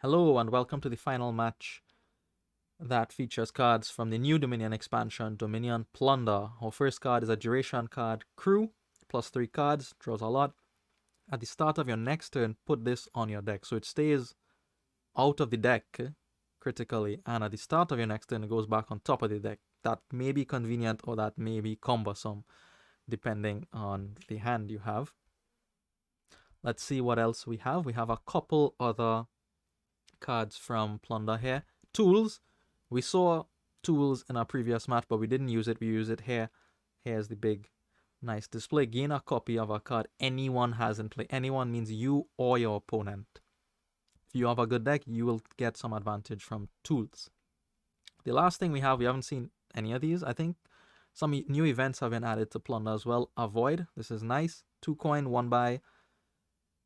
Hello and welcome to the final match that features cards from the new Dominion expansion, Dominion Plunder. Our first card is a duration card, Crew, plus 3 cards, draws a lot. At the start of your next turn, put this on your deck. So it stays out of the deck critically, and at the start of your next turn, it goes back on top of the deck. That may be convenient or that may be cumbersome, depending on the hand you have. Let's see what else we have. We have a couple other cards from Plunder here. Tools. We saw tools in our previous match, but we didn't use it. We use it here. Here's the big, nice display. Gain a copy of a card anyone has in play. Anyone means you or your opponent. If you have a good deck, you will get some advantage from tools. The last thing we haven't seen any of these. I think some new events have been added to Plunder as well. Avoid. This is nice. 2 coin, 1 buy.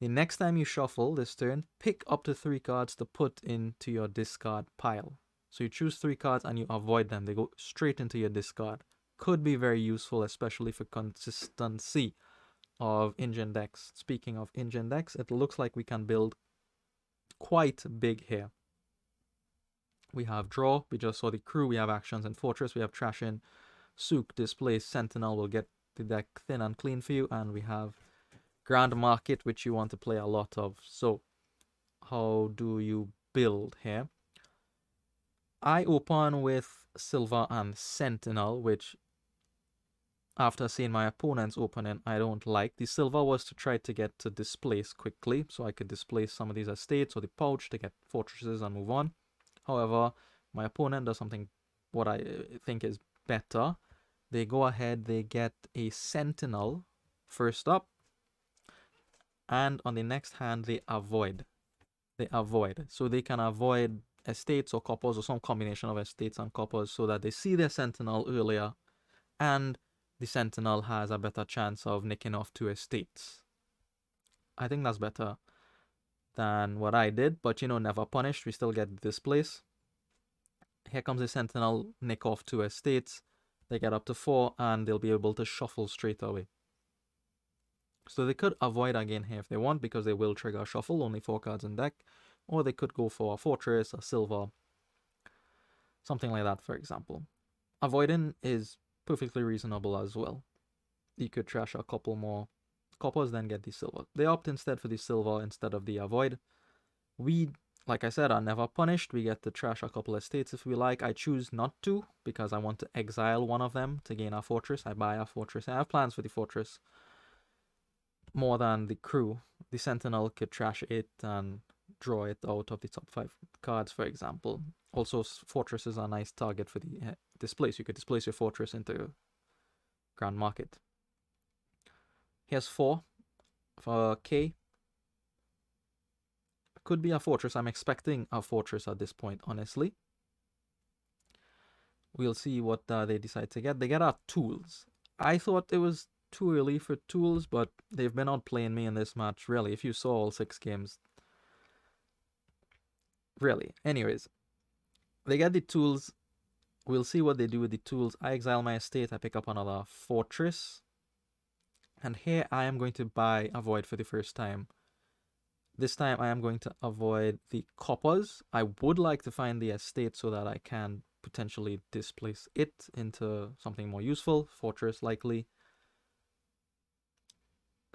The next time you shuffle this turn, pick up to 3 cards to put into your discard pile. So you choose 3 cards and you avoid them. They go straight into your discard. Could be very useful, especially for consistency of engine decks. Speaking of engine decks, it looks like we can build quite big here. We have draw. We just saw the crew. We have actions and fortress. We have trash in. Souk, displace, sentinel will get the deck thin and clean for you. And we have Grand Market, which you want to play a lot of. So how do you build here? I open with Silver and Sentinel, which after seeing my opponent's opening, I don't like. The Silver was to try to get to displace quickly, so I could displace some of these estates or the pouch to get fortresses and move on. However, my opponent does something what I think is better. They go ahead, they get a Sentinel first up, and on the next hand, they avoid. So they can avoid estates or coppers or some combination of estates and coppers so that they see their sentinel earlier and the sentinel has a better chance of nicking off 2 estates. I think that's better than what I did, but never punished. We still get this place. Here comes the sentinel, nick off 2 estates. They get up to 4 and they'll be able to shuffle straight away. So they could avoid again here if they want, because they will trigger a shuffle, only 4 cards in deck. Or they could go for a fortress, a silver, something like that, for example. Avoiding is perfectly reasonable as well. You could trash a couple more coppers, then get the silver. They opt instead for the silver instead of the avoid. We, like I said, are never punished. We get to trash a couple of estates if we like. I choose not to because I want to exile one of them to gain a fortress. I buy a fortress. I have plans for the fortress more than the crew. The sentinel could trash it and draw it out of the top 5 cards, for example. Also, fortresses are a nice target for the displace. You could displace your fortress into Grand Market. Here's 4 for K. Could be a fortress. I'm expecting a fortress at this point, honestly. We'll see what they decide to get. They get our tools. I thought it was too early for tools, but they've been outplaying me in this match, really. If you saw all 6 games, really. Anyways, they get the tools. We'll see what they do with the tools. I exile my estate. I pick up another fortress. And here I am going to buy avoid for the first time. This time I am going to avoid the coppers. I would like to find the estate so that I can potentially displace it into something more useful. Fortress likely.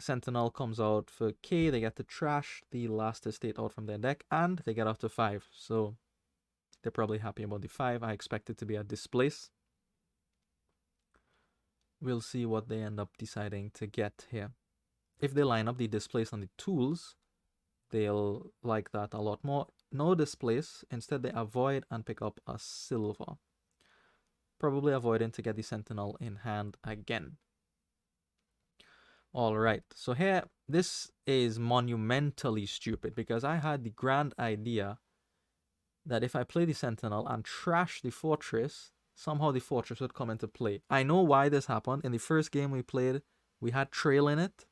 Sentinel comes out for K. They get to trash the last estate out from their deck and they get up to 5. So they're probably happy about the 5. I expect it to be a displace. We'll see what they end up deciding to get here. If they line up the displace on the tools, they'll like that a lot more. No displace. Instead, they avoid and pick up a silver. Probably avoiding to get the sentinel in hand again. Alright, so here, this is monumentally stupid because I had the grand idea that if I play the sentinel and trash the fortress, somehow the fortress would come into play. I know why this happened. In the first game we played, we had trail in it,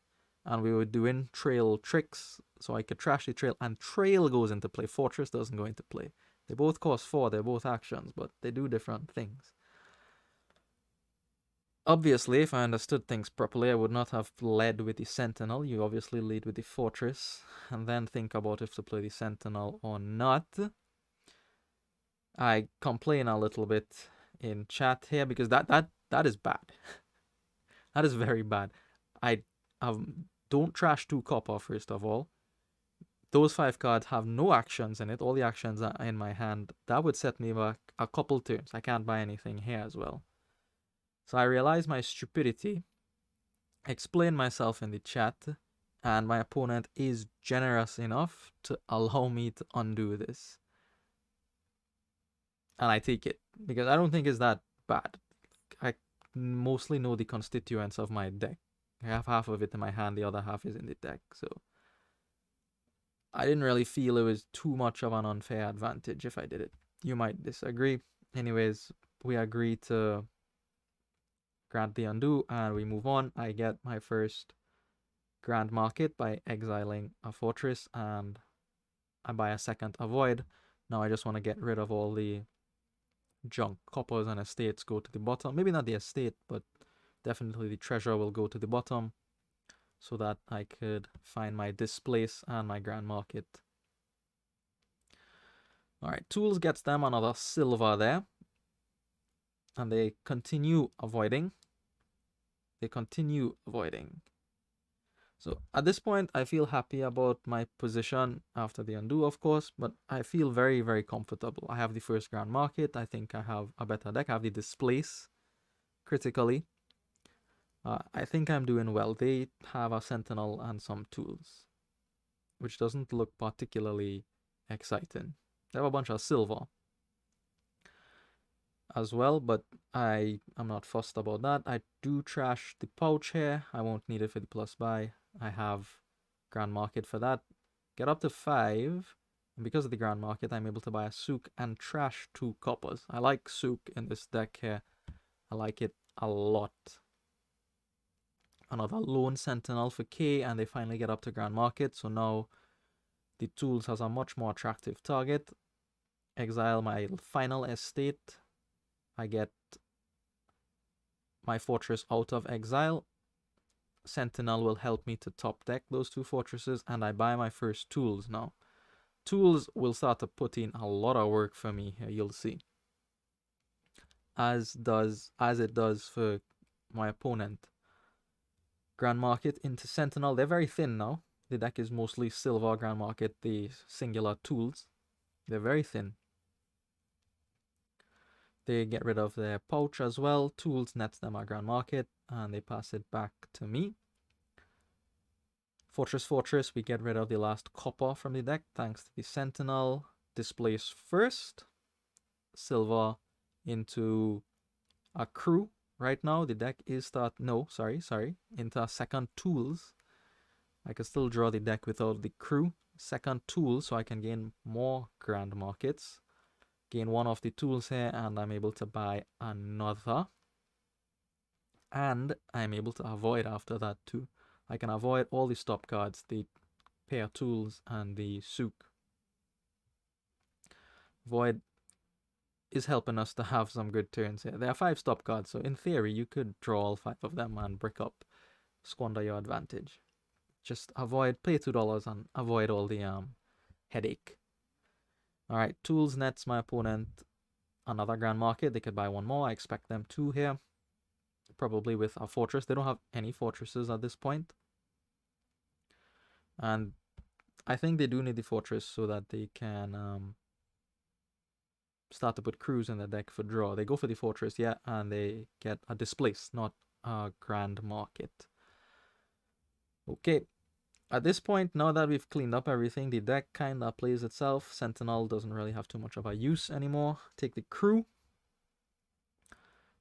and we were doing trail tricks, so I could trash the trail, and trail goes into play. Fortress doesn't go into play. They both cost 4, they're both actions, but they do different things. Obviously, if I understood things properly, I would not have led with the Sentinel. You obviously lead with the Fortress, and then think about if to play the Sentinel or not. I complain a little bit in chat here because that is bad. That is very bad. I don't trash 2 copper, first of all. Those 5 cards have no actions in it. All the actions are in my hand. That would set me back a couple turns. I can't buy anything here as well. So I realize my stupidity, explain myself in the chat, and my opponent is generous enough to allow me to undo this. And I take it, because I don't think it's that bad. I mostly know the constituents of my deck. I have half of it in my hand, the other half is in the deck, so I didn't really feel it was too much of an unfair advantage if I did it. You might disagree. Anyways, we agree to grant the undo and we move on. I get my first grand market by exiling a fortress and I buy a second avoid. Now I just want to get rid of all the junk. Coppers and estates go to the bottom. Maybe not the estate, but definitely the treasure will go to the bottom so that I could find my displace and my grand market. Alright, tools gets them another silver there. And they continue avoiding. They continue avoiding. So at this point, I feel happy about my position after the undo, of course, but I feel very, very comfortable. I have the first grand market. I think I have a better deck. I have the displace critically. I think I'm doing well. They have a sentinel and some tools, which doesn't look particularly exciting. They have a bunch of silver as well, but I am not fussed about that. I do trash the pouch here. I won't need it for the plus buy. I have grand market for that. Get up to 5, and because of the grand market, I'm able to buy a souk and trash 2 coppers. I like souk in this deck here. I like it a lot. Another lone sentinel for K, and they finally get up to grand market. So now the tools has a much more attractive target. Exile my final estate. I get my fortress out of exile. Sentinel will help me to top deck those 2 fortresses, and I buy my first tools now. Tools will start to put in a lot of work for me here, you'll see. As it does for my opponent. Grand Market into Sentinel, they're very thin now. The deck is mostly silver. Grand Market, the singular tools. They're very thin. They get rid of their pouch as well. Tools nets them a grand market, and they pass it back to me. Fortress, we get rid of the last copper from the deck, thanks to the Sentinel. Displace first. Silver into a crew. Right now, the deck is into a second tools. I can still draw the deck without the crew. Second tool, so I can gain more grand markets. Gain 1 of the tools here, and I'm able to buy another. And I'm able to avoid after that too. I can avoid all the stop cards, the pair tools, and the souk. Void is helping us to have some good turns here. There are 5 stop cards, so in theory, you could draw all 5 of them and brick up, squander your advantage. Just avoid, pay $2 and avoid all the headache. Alright, tools nets my opponent another grand market. They could buy 1 more. I expect them to here. Probably with a fortress. They don't have any fortresses at this point. And I think they do need the fortress so that they can start to put crews in the deck for draw. They go for the fortress, yeah, and they get a displace, not a grand market. Okay. At this point, now that we've cleaned up everything, the deck kind of plays itself. Sentinel doesn't really have too much of a use anymore. Take the crew.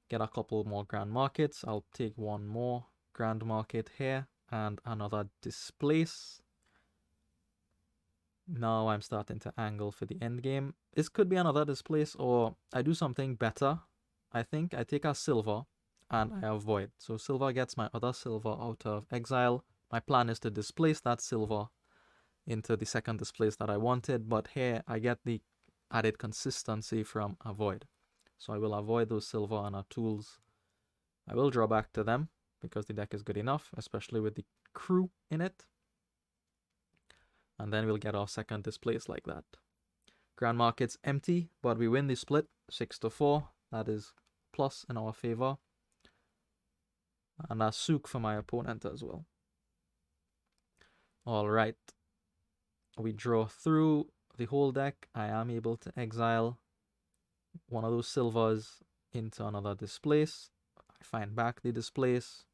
Get a couple more grand markets. I'll take 1 more grand market here and another displace. Now I'm starting to angle for the end game. This could be another displace, or I do something better. I think I take a silver and I avoid. So silver gets my other silver out of exile. My plan is to displace that silver into the second displace that I wanted, but here I get the added consistency from avoid. So I will avoid those silver and our tools I will draw back to them because the deck is good enough, especially with the crew in it. And then we'll get our second displace like that. Grand Market's empty, but we win the split 6-4. That is plus in our favor. And a souk for my opponent as well. Alright. We draw through the whole deck. I am able to exile one of those silvers into another displace. I find back the displace.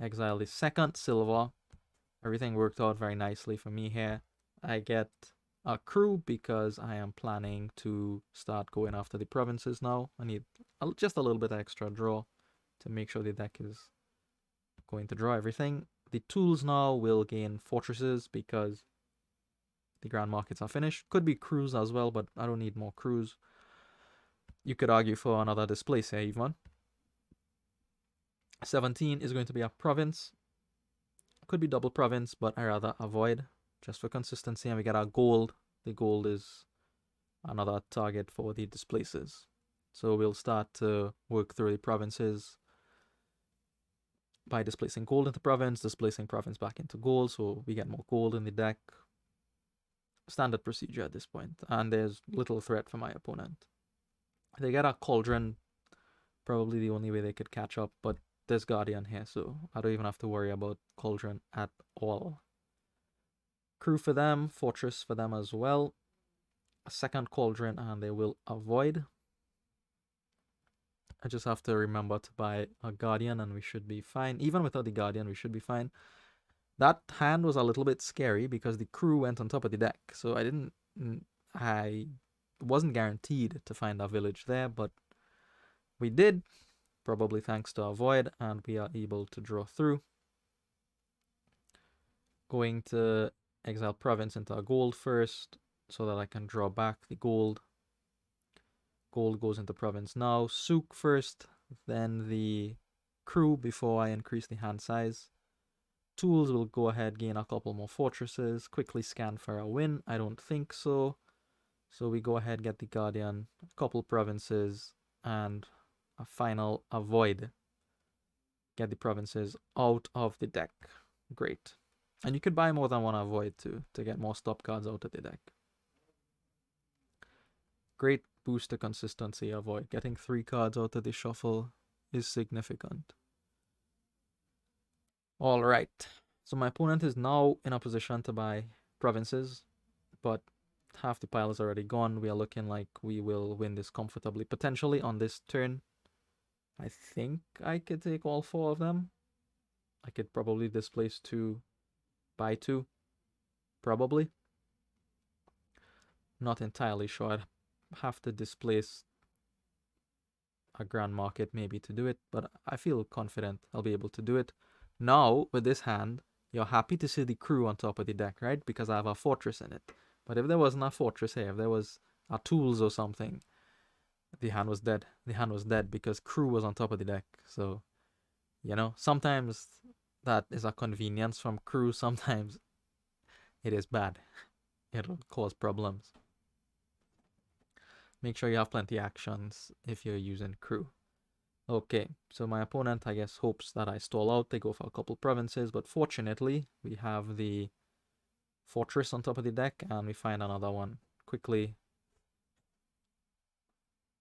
Exile the second silver. Everything worked out very nicely for me here. I get a crew because I am planning to start going after the provinces now. I need just a little bit extra draw to make sure the deck is going to draw everything. The tools now will gain fortresses because the grand markets are finished. Could be crews as well, but I don't need more crews. You could argue for another displace here even. 17 is going to be a province. Could be double province, but I rather avoid just for consistency. And we get our gold. The gold is another target for the displaces. So we'll start to work through the provinces by displacing gold into province, displacing province back into gold, so we get more gold in the deck. Standard procedure at this point, and there's little threat for my opponent. They get a cauldron, probably the only way they could catch up, but there's Guardian here, so I don't even have to worry about cauldron at all. Crew for them, fortress for them as well. A second cauldron, and they will avoid. I just have to remember to buy a Guardian and we should be fine. Even without the Guardian, we should be fine. That hand was a little bit scary because the crew went on top of the deck. So I wasn't guaranteed to find a village there, but we did, probably thanks to our void, and we are able to draw through. Going to exile province into a gold first so that I can draw back the gold. Gold goes into province now. Souk first, then the crew before I increase the hand size. Tools will go ahead, gain a couple more fortresses. Quickly scan for a win. I don't think so. So we go ahead, get the Guardian, a couple provinces, and a final avoid. Get the provinces out of the deck. Great. And you could buy more than one avoid too to get more stop cards out of the deck. Great boost to consistency avoid. Getting 3 cards out of the shuffle is significant. Alright, so my opponent is now in a position to buy provinces, but half the pile is already gone. We are looking like we will win this comfortably, potentially on this turn. I think I could take all 4 of them. I could probably displace 2, buy 2, probably. Not entirely sure. I'd have to displace a grand market maybe to do it, but I feel confident I'll be able to do it. Now, with this hand, you're happy to see the crew on top of the deck, right? Because I have a fortress in it. But if there wasn't a fortress here, if there was a tools or something, the hand was dead. The hand was dead because crew was on top of the deck. So, you know, sometimes that is a convenience from crew. Sometimes it is bad. It'll cause problems. Make sure you have plenty actions if you're using crew. Okay, so my opponent, I guess, hopes that I stall out. They go for a couple provinces, but fortunately, we have the fortress on top of the deck, and we find another one. Quickly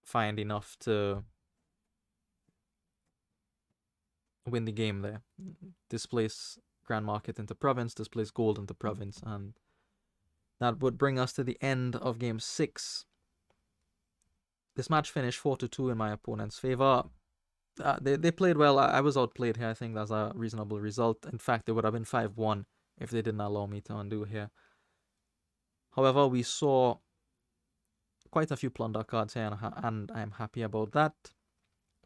find enough to win the game there. Displace Grand Market into province, displace gold into province, and that would bring us to the end of game 6. This match finished 4-2 in my opponent's favor. They played well. I was outplayed here. I think that's a reasonable result. In fact, it would have been 5-1 if they didn't allow me to undo here. However, we saw quite a few plunder cards here, and I'm happy about that.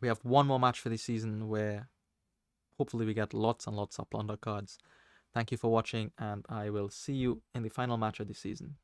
We have one more match for the season where hopefully we get lots and lots of plunder cards. Thank you for watching, and I will see you in the final match of the season.